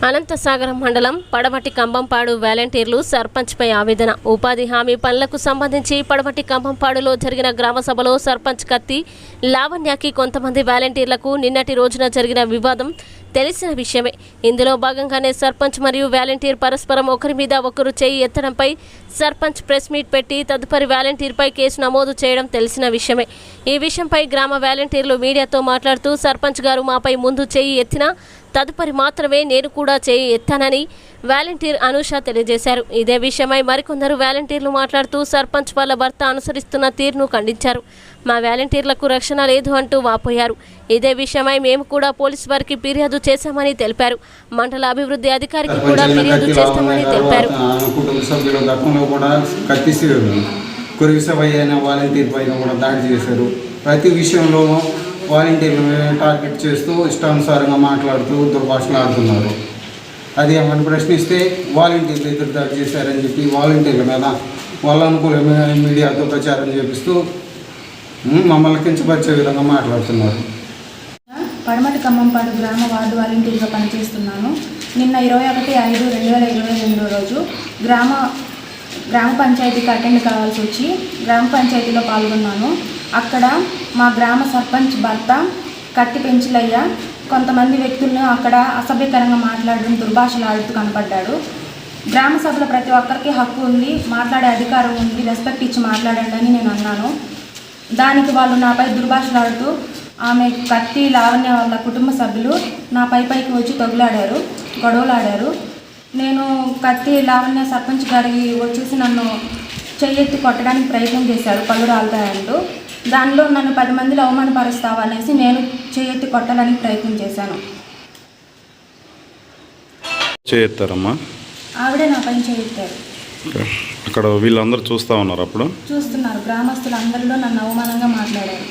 అనంతసాగరం మండలం పడమటి కంబంపాడు వాలంటీర్లు సర్పంచ్పై ఆవేదన. ఉపాధి హామీ పనులకు సంబంధించి పడమటి కంబంపాడులో జరిగిన గ్రామ సభలో సర్పంచ్ కత్తి లావణ్యకి కొంతమంది వాలంటీర్లకు నిన్నటి రోజున జరిగిన వివాదం తెలిసిన విషయమే. ఇందులో భాగంగానే సర్పంచ్ మరియు వాలంటీర్ పరస్పరం ఒకరి మీద ఒకరు చేయి ఎత్తడంపై సర్పంచ్ ప్రెస్ మీట్ పెట్టి తదుపరి వాలంటీర్పై కేసు నమోదు చేయడం తెలిసిన విషయమే. ఈ విషయంపై గ్రామ వాలంటీర్లు మీడియాతో మాట్లాడుతూ సర్పంచ్ గారు మాపై ముందు చేయి ఎత్తినా తదుపరి మాత్రమే నేను కూడా చేయి ఎత్తానని వాలంటీర్ అనూష తెలియజేశారు. ఇదే విషయమై మరికొందరు వాలంటీర్లు మాట్లాడుతూ సర్పంచ్ వాళ్ళ భర్త అనుసరిస్తున్న తీరును ఖండించారు. మా వాలంటీర్లకు రక్షణ లేదు అంటూ వాపోయారు. ఇదే విషయమై మేము కూడా పోలీసు వారికి ఫిర్యాదు చేశామని తెలిపారు. మండల అభివృద్ధి అధికారికి కూడా ఫిర్యాదు చేస్తామని తెలిపారు. ప్రతి విషయంలో వాలంటీర్లు టార్గెట్ చేస్తూ ఇష్టానుసారంగా మాట్లాడుతూ దుర్భాషలు ఆడుతున్నారు. అది ఏమని ప్రశ్నిస్తే వాలంటీర్లు ఎదురు దాడి చేశారని చెప్పి వాలంటీర్ల మీద వాళ్ళ అనుకూలమైన మీడియాతో ప్రచారం చేపిస్తూ మమ్మల్ని కించపరిచే విధంగా మాట్లాడుతున్నారు. పడమటి కంబంపాడు గ్రామ వార్డు వాలంటీర్గా పనిచేస్తున్నాను. నిన్న 21/5/2022 రోజు గ్రామ పంచాయతీకి అటెండ్ కావాల్సి వచ్చి గ్రామ పంచాయతీలో పాల్గొన్నాను. అక్కడ మా గ్రామ సర్పంచ్ భర్త కత్తి పెంచులయ్య కొంతమంది వ్యక్తులను అక్కడ అసభ్యకరంగా మాట్లాడడం దుర్భాషలు ఆడుతూ కనపడ్డాడు. గ్రామ సభలో ప్రతి ఒక్కరికి హక్కు ఉంది, మాట్లాడే అధికారం ఉంది, రెస్పెక్ట్ ఇచ్చి మాట్లాడండి అని నేను అన్నాను. దానికి వాళ్ళు నాపై దుర్భాషలు ఆడుతూ ఆమె కత్తి లావణ్య వాళ్ళ కుటుంబ సభ్యులు నా పైకి వచ్చి తగులాడారు, గొడవలాడారు. నేను కత్తి లావణ్య సర్పంచ్ గారికి వచ్చేసి నన్ను చెయ్యెత్తి కొట్టడానికి ప్రయత్నం చేశారు పళ్ళు రాలుతాయంటూ. దానిలో నన్ను 10 మందిలో అవమానపరుస్తావా అనేసి నేను చెయ్యెత్తి కొట్టాలని ప్రయత్నం చేశాను. ఆవిడే నా పైన చేయెత్తారు. అక్కడ వీళ్ళందరూ చూస్తూ ఉన్నారు. అప్పుడు చూస్తున్నారు. గ్రామస్తులు అందరిలో నన్ను అవమానంగా మాట్లాడారు.